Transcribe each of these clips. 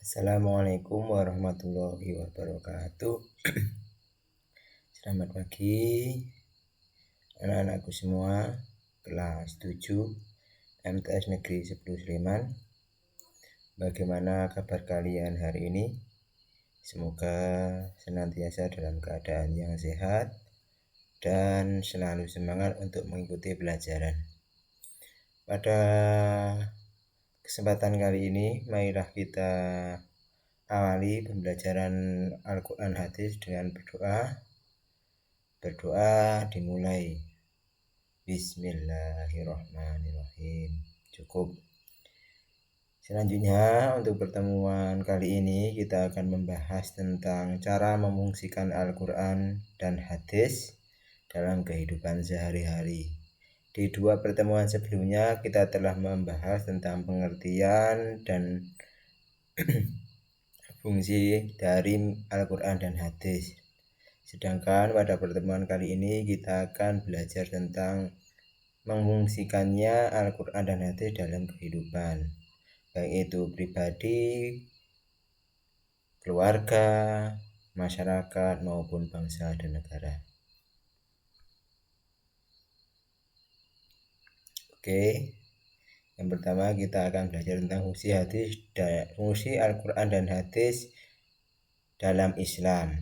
Assalamualaikum warahmatullahi wabarakatuh. Selamat pagi anak-anakku semua, kelas 7 MTS Negeri 10 Sleman. Bagaimana kabar kalian hari ini? Semoga senantiasa dalam keadaan yang sehat dan selalu semangat untuk mengikuti pelajaran. Pada kesempatan kali ini, marilah kita awali pembelajaran Al-Quran Hadis dengan berdoa. Berdoa dimulai. Bismillahirrahmanirrahim. Cukup. Selanjutnya untuk pertemuan kali ini kita akan membahas tentang cara memfungsikan Al-Quran dan Hadis dalam kehidupan sehari-hari. Di dua pertemuan sebelumnya kita telah membahas tentang pengertian dan fungsi dari Al-Quran dan Hadis. Sedangkan pada pertemuan kali ini kita akan belajar tentang memfungsikannya Al-Quran dan Hadis dalam kehidupan, baik itu pribadi, keluarga, masyarakat, maupun bangsa dan negara. Oke, yang pertama kita akan belajar tentang fungsi Al-Quran dan Hadis dalam Islam.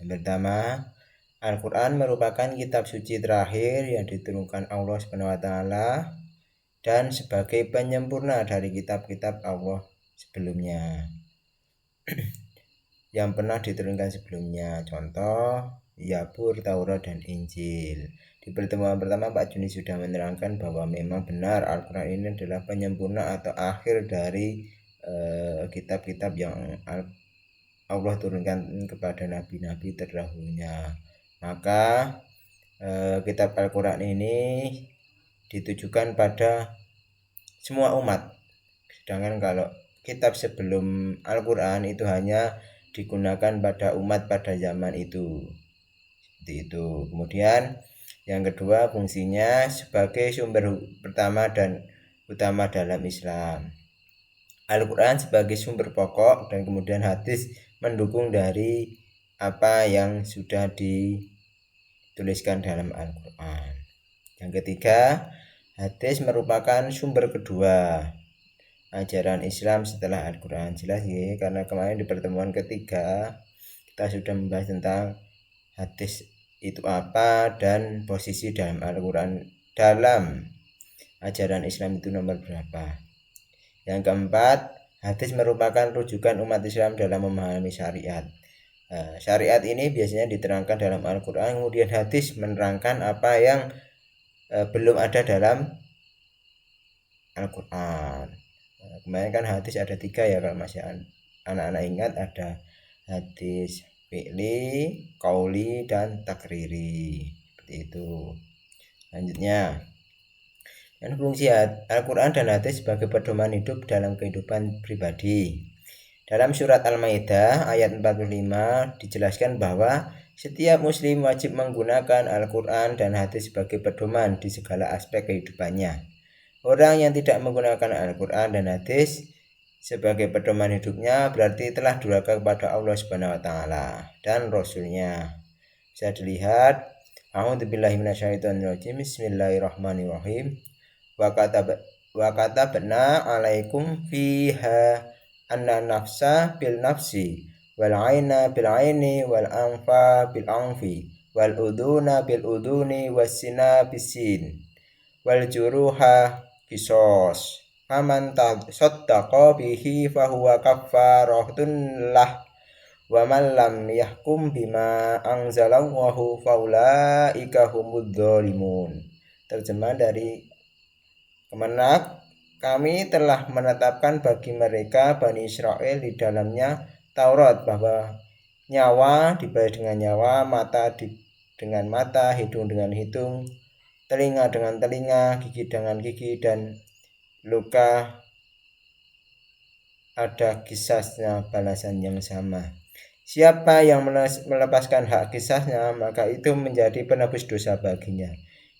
Yang pertama, Al-Quran merupakan kitab suci terakhir yang diturunkan Allah SWT dan sebagai penyempurna dari kitab-kitab Allah sebelumnya yang pernah diturunkan sebelumnya. Contoh, Zabur, Taurat, dan Injil. Di pertemuan pertama Pak Juni sudah menerangkan bahwa memang benar Al-Quran ini adalah penyempurna atau akhir dari kitab-kitab yang Allah turunkan kepada nabi-nabi terdahulunya. Maka kitab Al-Quran ini ditujukan pada semua umat. Sedangkan kalau kitab sebelum Al-Quran itu hanya digunakan pada umat pada zaman itu. Seperti itu. Kemudian yang kedua, fungsinya sebagai sumber pertama dan utama dalam Islam. Al-Quran sebagai sumber pokok dan kemudian hadis mendukung dari apa yang sudah dituliskan dalam Al-Quran. Yang ketiga, hadis merupakan sumber kedua ajaran Islam setelah Al-Quran. Jelas ya, karena kemarin di pertemuan ketiga kita sudah membahas tentang hadis itu apa dan posisi dalam Al-Quran dalam ajaran Islam itu nomor berapa. Yang keempat, hadis merupakan rujukan umat Islam dalam memahami syariat. Syariat ini biasanya diterangkan dalam Al-Quran, kemudian hadis menerangkan apa yang belum ada dalam Al-Quran. Kemarin kan hadis ada 3 ya, kalau masih anak-anak ingat, ada hadis fi'li, qauli, dan takriri. Seperti itu. Selanjutnya, dan fungsi Al-Quran dan hadis sebagai pedoman hidup dalam kehidupan pribadi. Dalam surat Al-Maidah ayat 45 dijelaskan bahwa setiap muslim wajib menggunakan Al-Quran dan hadis sebagai pedoman di segala aspek kehidupannya. Orang yang tidak menggunakan Al-Quran dan hadis sebagai pedoman hidupnya berarti telah durhaka kepada Allah SWT dan Rasulnya. Bisa dilihat, A'udzubillahi minasyaitonirrajim. Bismillahirrahmanirrahim. Wa katabna alaikum fiha anna nafsa bil nafsi wal aina bil aini wal anfa bil anfi wal uduna bil uduni was sina bisin wal juruha kisos faman tasaddaqa bihi fahuwa kaffaratun lah wa man lam yahkum bima anzalallahu faulaika humudz zalimun. Terjemahan dari Kemenak, kami telah menetapkan bagi mereka Bani Israel di dalamnya Taurat bahwa nyawa dibayar dengan nyawa, mata dengan mata, hidung dengan hidung, telinga dengan telinga, gigi dengan gigi, dan luka ada kisasnya, balasan yang sama. Siapa yang melepaskan hak kisahnya, maka itu menjadi penebus dosa baginya.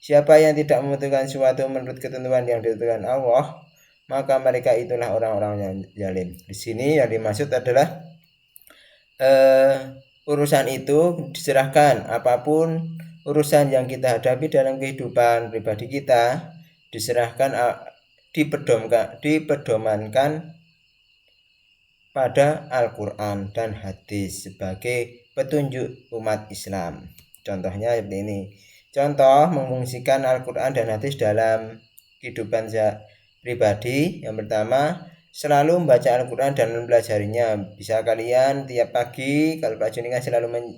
Siapa yang tidak membutuhkan sesuatu menurut ketentuan yang ditentukan Allah, maka mereka itulah orang-orang yang zalim. Di sini yang dimaksud adalah urusan itu diserahkan, apapun urusan yang kita hadapi dalam kehidupan pribadi kita diserahkan, dipedomankan pada Al-Quran dan hadis sebagai petunjuk umat Islam. Contohnya seperti ini. Contoh memfungsikan Al-Quran dan hadis dalam kehidupan pribadi. Yang pertama, selalu membaca Al-Quran dan mempelajarinya. Bisa kalian tiap pagi, kalau Pak Juni kan selalu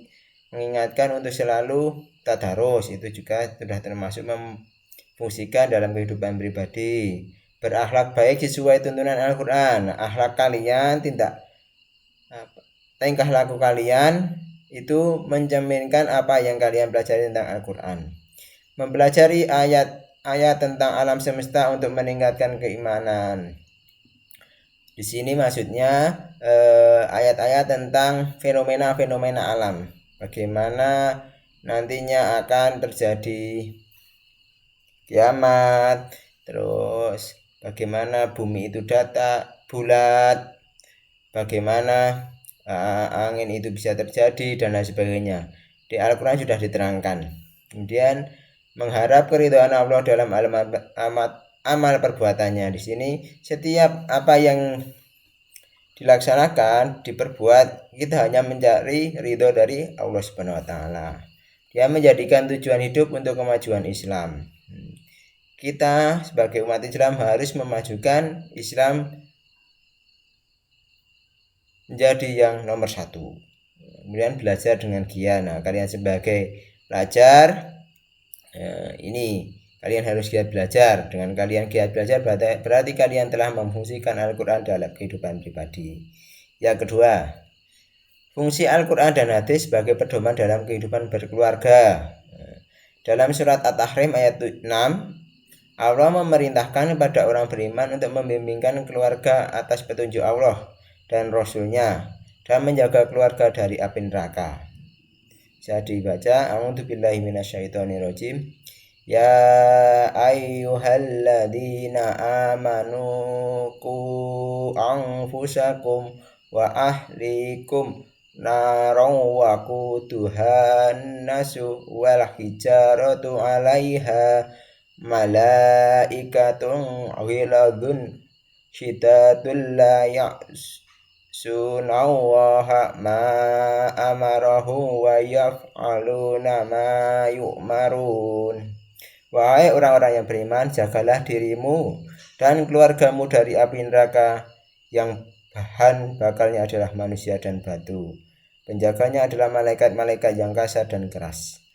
mengingatkan untuk selalu tadarus. Itu juga sudah termasuk memfungsikan dalam kehidupan pribadi. Berakhlak baik sesuai tuntunan Al-Quran. Akhlak kalian, tingkah laku kalian itu mencerminkan apa yang kalian pelajari tentang Al-Quran. Mempelajari ayat-ayat tentang alam semesta untuk meningkatkan keimanan. Di sini maksudnya ayat-ayat tentang fenomena-fenomena alam. Bagaimana nantinya akan terjadi kiamat, terus bagaimana bumi itu bulat, bagaimana angin itu bisa terjadi dan lain sebagainya. Di Al-Quran sudah diterangkan. Kemudian mengharap keridhaan Allah dalam amal perbuatannya. Di sini setiap apa yang dilaksanakan, diperbuat, kita hanya mencari ridho dari Allah Subhanahu wa taala. Dia menjadikan tujuan hidup untuk kemajuan Islam. Kita sebagai umat Islam harus memajukan Islam menjadi yang nomor satu. Kemudian belajar dengan giat. Nah, kalian sebagai pelajar ini kalian harus giat belajar. Dengan kalian giat belajar berarti kalian telah memfungsikan Al-Quran dalam kehidupan pribadi. Yang kedua, fungsi Al-Quran dan hadis sebagai pedoman dalam kehidupan berkeluarga. Dalam surat At-Tahrim ayat 6, Allah memerintahkan kepada orang beriman untuk membimbingkan keluarga atas petunjuk Allah dan Rasul-Nya dan menjaga keluarga dari api neraka. Bisa dibaca, a'udzubillahi minasyaitonirrajim. Ya ayyuhalladzina amanu qu anfusakum wa ahlikum naran wa quduhan nasu wal hijaratu 'alaiha malaikatun ghiladun syiddatul la ya'sunallaha ma amarahu wa yaf'aluna ma yu'marun. Wahai orang-orang yang beriman, jagalah dirimu dan keluargamu dari api neraka yang bahan bakarnya adalah manusia dan batu. Penjaganya adalah malaikat-malaikat yang kasar dan keras.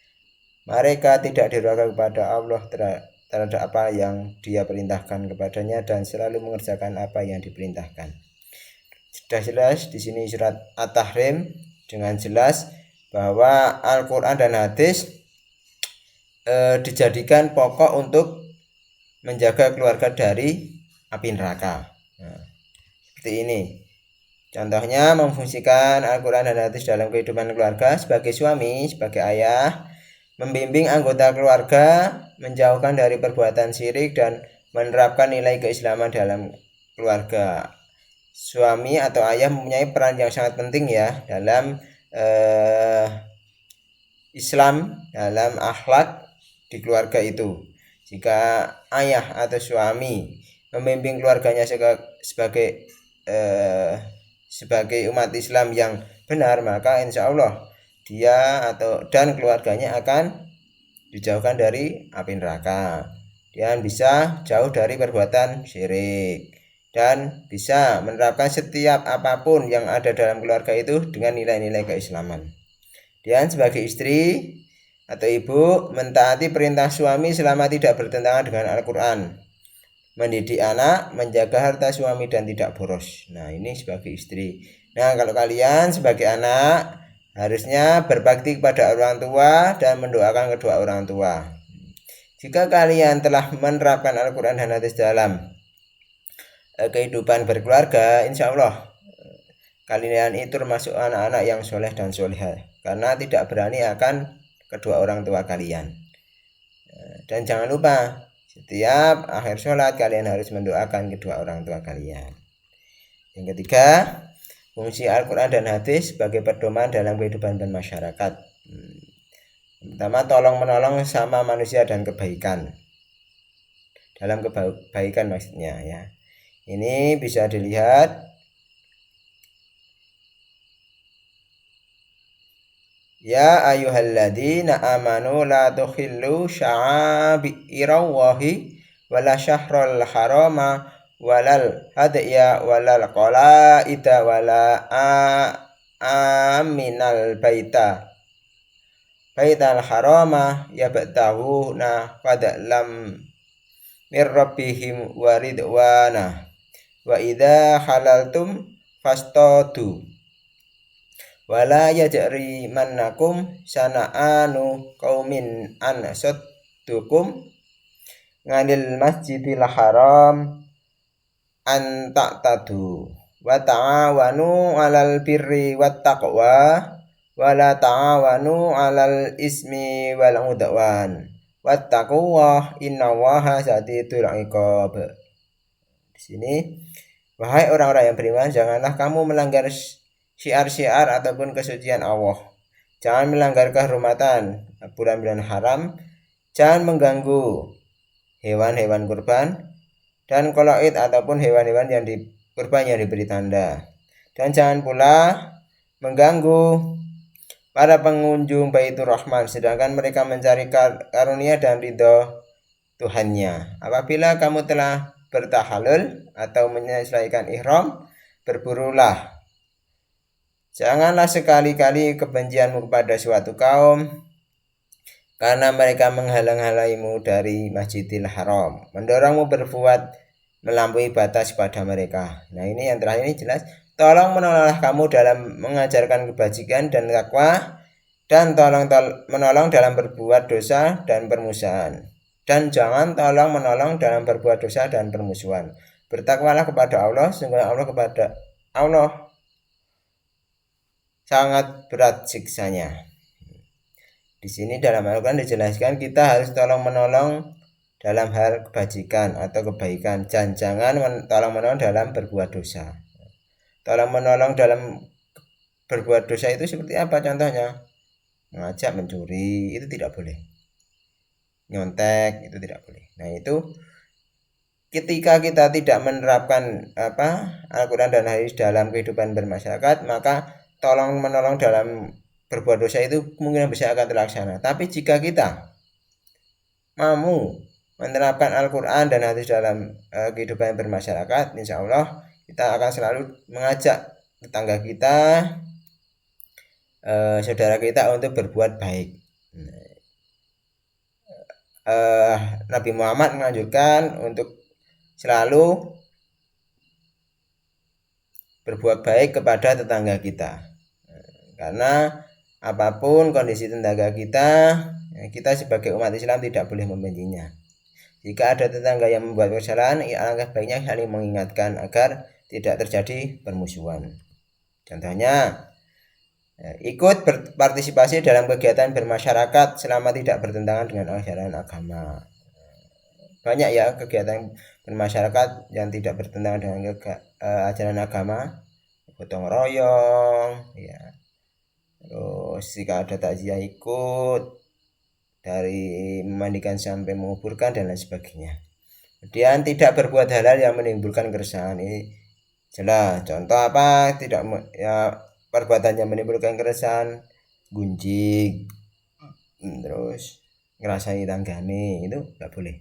Mereka tidak durhaka kepada Allah terhadap apa yang Dia perintahkan kepadanya dan selalu mengerjakan apa yang diperintahkan. Sudah jelas di sini surat At-Tahrim dengan jelas bahwa Al-Quran dan hadis dijadikan pokok untuk menjaga keluarga dari api neraka. Nah, seperti ini. Contohnya memfungsikan Al-Quran dan hadis dalam kehidupan keluarga sebagai suami, sebagai ayah, membimbing anggota keluarga menjauhkan dari perbuatan syirik dan menerapkan nilai keislaman dalam keluarga. Suami atau ayah mempunyai peran yang sangat penting ya dalam Islam, dalam akhlak di keluarga itu. Jika ayah atau suami membimbing keluarganya sebagai umat Islam yang benar, maka insya Allah dia dan keluarganya akan dijauhkan dari api neraka. Dia bisa jauh dari perbuatan syirik dan bisa menerapkan setiap apapun yang ada dalam keluarga itu dengan nilai-nilai keislaman. Dan sebagai istri atau ibu mentaati perintah suami selama tidak bertentangan dengan Al-Quran, mendidik anak, menjaga harta suami dan tidak boros. Nah, ini sebagai istri. Nah, kalau kalian sebagai anak harusnya berbakti kepada orang tua dan mendoakan kedua orang tua. Jika kalian telah menerapkan Al-Quran dan hadis dalam kehidupan berkeluarga, insya Allah kalian itu termasuk anak-anak yang soleh dan solehah, karena tidak berani akan kedua orang tua kalian. Dan jangan lupa Setiap akhir sholat kalian harus mendoakan kedua orang tua kalian. Yang ketiga, fungsi Al-Quran dan hadis sebagai pedoman dalam kehidupan bermasyarakat. Pertama, tolong menolong sama manusia dan kebaikan. Dalam kebaikan maksudnya ya. Ini bisa dilihat ya ayyuhalladzina amanu la tukhillu sya'airallahi wala syahrul harama walal hadya walal qalaida wala aminal baital harama yabtahuna fadlam mir rabbihim waridwana wa idza halaltum fastadu wala yajri mannakum sana'anu qaumin an saddukum nganil masjidil haram an ta'tadu wa ta'awanu 'alal birri wat taqwa wala ta'awanu 'alal ismi wal 'udwan wattaqullaha innallaha syadidul 'iqab. Di sini, wahai orang-orang yang beriman, janganlah kamu melanggar syiar-syiar ataupun kesucian Allah. Jangan melanggar kehormatan bulan-bulan haram, jangan mengganggu hewan-hewan kurban dan qalaid ataupun hewan-hewan yang kurban yang diberi tanda. Dan jangan pula mengganggu para pengunjung Baitur Rahman sedangkan mereka mencari karunia dan ridho Tuhannya. Apabila kamu telah bertahalul atau menyelesaikan ihram, berburulah. Janganlah sekali-kali kebencianmu kepada suatu kaum karena mereka menghalang-halangimu dari Masjidil Haram, mendorongmu berbuat melampaui batas pada mereka. Nah, ini yang terakhir ini jelas, tolong menolonglah kamu dalam mengajarkan kebajikan dan takwa, dan tolong menolong dalam berbuat dosa dan permusuhan. Dan jangan tolong menolong dalam berbuat dosa dan permusuhan. Bertakwalah kepada Allah, sungguh Allah sangat berat siksanya. Di sini dalam Al-Quran dijelaskan kita harus tolong menolong dalam hal kebajikan atau kebaikan, jangan tolong menolong dalam berbuat dosa. Tolong menolong dalam berbuat dosa itu seperti apa contohnya? Mengajak mencuri itu tidak boleh. Nyontek itu tidak boleh. Nah, itu ketika kita tidak menerapkan Al-Quran dan hadis dalam kehidupan bermasyarakat, maka tolong menolong dalam berbuat dosa itu mungkin bisa akan terlaksana. Tapi jika kita mau menerapkan Al-Quran dan hadis dalam kehidupan bermasyarakat, insya Allah kita akan selalu mengajak tetangga kita, saudara kita untuk berbuat baik. Nabi Muhammad menganjurkan untuk selalu berbuat baik kepada tetangga kita, karena apapun kondisi tetangga kita, kita sebagai umat Islam tidak boleh membencinya. Jika ada tetangga yang membuat kesalahan, alangkah baiknya saling mengingatkan agar tidak terjadi permusuhan. Contohnya, ikut berpartisipasi dalam kegiatan bermasyarakat selama tidak bertentangan dengan ajaran agama. Banyak ya kegiatan bermasyarakat yang tidak bertentangan dengan ajaran agama, gotong royong, ya. Terus jika ada takziah ikut, dari memandikan sampai menguburkan dan lain sebagainya. Kemudian tidak berbuat hal-hal yang menimbulkan keresahan. Ini jelas contoh apa? Tidak ya, perbuatan yang menimbulkan keresahan, gunjing, terus ngerasani tanggane, itu tidak boleh.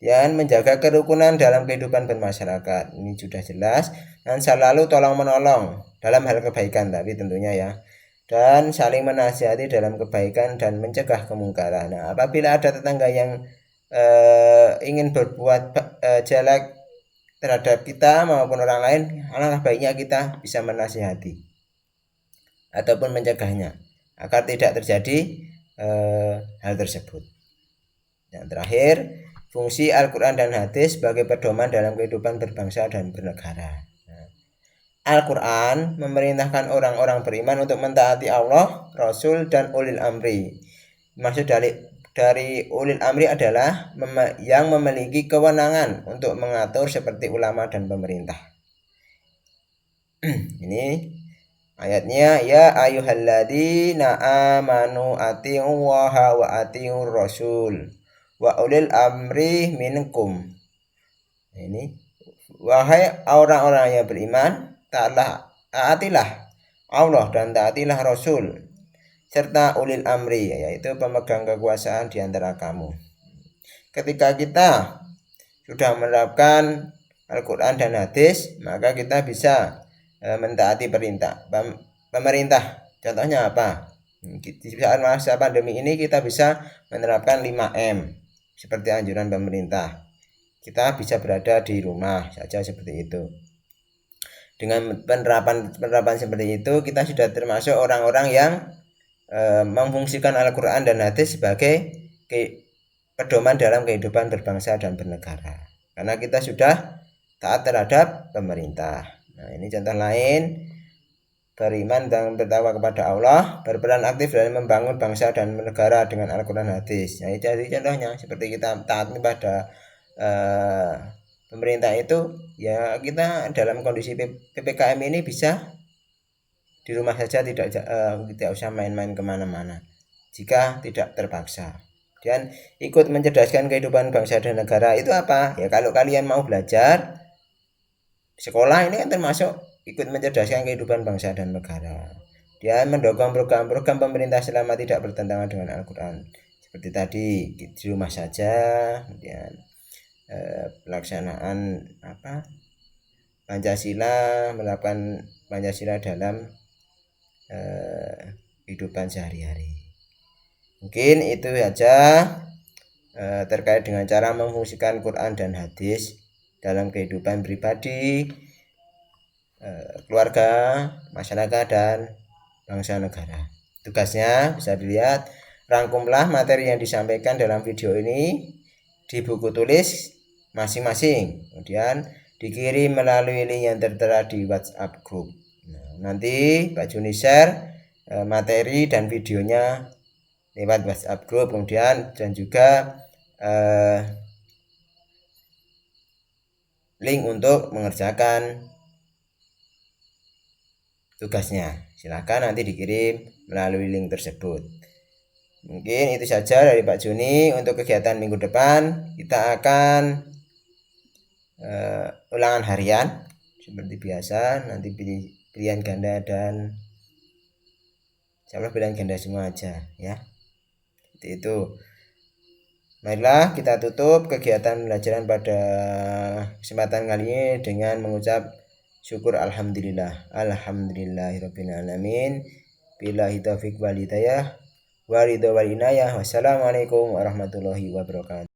Dan menjaga kerukunan dalam kehidupan bermasyarakat, ini sudah jelas. Dan selalu tolong menolong dalam hal kebaikan, tapi tentunya ya, dan saling menasihati dalam kebaikan dan mencegah kemungkaran. Nah, apabila ada tetangga yang ingin berbuat jelek terhadap kita maupun orang lain, alangkah baiknya kita bisa menasihati ataupun mencegahnya agar tidak terjadi hal tersebut. Yang terakhir, fungsi Al-Quran dan hadis sebagai pedoman dalam kehidupan berbangsa dan bernegara. Al-Quran memerintahkan orang-orang beriman untuk mentaati Allah, Rasul, dan ulil amri. Maksud dari dari ulil amri adalah yang memiliki kewenangan untuk mengatur seperti ulama dan pemerintah. Ini ayatnya, ya ayyuhalladzina amanu atiullaha wa atiur rasul wa ulil amri minkum. Ini, wahai orang-orang yang beriman, taatilah Allah dan taatilah Rasul serta ulil amri, yaitu pemegang kekuasaan di antara kamu. Ketika kita sudah menerapkan Al-Quran dan hadis, maka kita bisa mentaati pemerintah. Contohnya apa? Di saat masa pandemi ini kita bisa menerapkan 5M seperti anjuran pemerintah. Kita bisa berada di rumah saja seperti itu. Dengan penerapan seperti itu, kita sudah termasuk orang-orang yang memfungsikan Al-Quran dan hadis sebagai pedoman dalam kehidupan berbangsa dan bernegara. Karena kita sudah taat terhadap pemerintah. Nah, ini contoh lain, beriman dan bertakwa kepada Allah, berperan aktif dalam membangun bangsa dan negara dengan Al-Quran dan hadis. Nah, jadi contohnya seperti kita taat kepada pemerintah itu, ya kita dalam kondisi PPKM ini bisa di rumah saja, tidak usah main-main kemana-mana jika tidak terpaksa. Dan ikut mencerdaskan kehidupan bangsa dan negara itu apa? Ya kalau kalian mau belajar sekolah, ini kan termasuk ikut mencerdaskan kehidupan bangsa dan negara. Dia mendukung program-program pemerintah selama tidak bertentangan dengan Al-Quran. Seperti tadi, di rumah saja, kemudian pelaksanaan Pancasila, melakukan Pancasila dalam kehidupan sehari-hari. Mungkin itu saja terkait dengan cara memfungsikan Quran dan hadis dalam kehidupan pribadi, keluarga, masyarakat, dan bangsa negara. Tugasnya bisa dilihat, rangkumlah materi yang disampaikan dalam video ini di buku tulis masing-masing, kemudian dikirim melalui link yang tertera di WhatsApp group. Nanti Pak Juni share materi dan videonya lewat WhatsApp group, kemudian dan juga link untuk mengerjakan tugasnya. Silakan nanti dikirim melalui link tersebut. Mungkin itu saja dari Pak Juni. Untuk kegiatan minggu depan kita akan ulangan harian seperti biasa, nanti pilihan ganda dan insyaallah pilihan ganda semua aja ya. Seperti itu. Marilah kita tutup kegiatan pembelajaran pada kesempatan kali ini dengan mengucap syukur alhamdulillah. Alhamdulillahirabbil alamin. Billahi taufiq wal hidayah. Waridho wal inayah. Wassalamualaikum warahmatullahi wabarakatuh.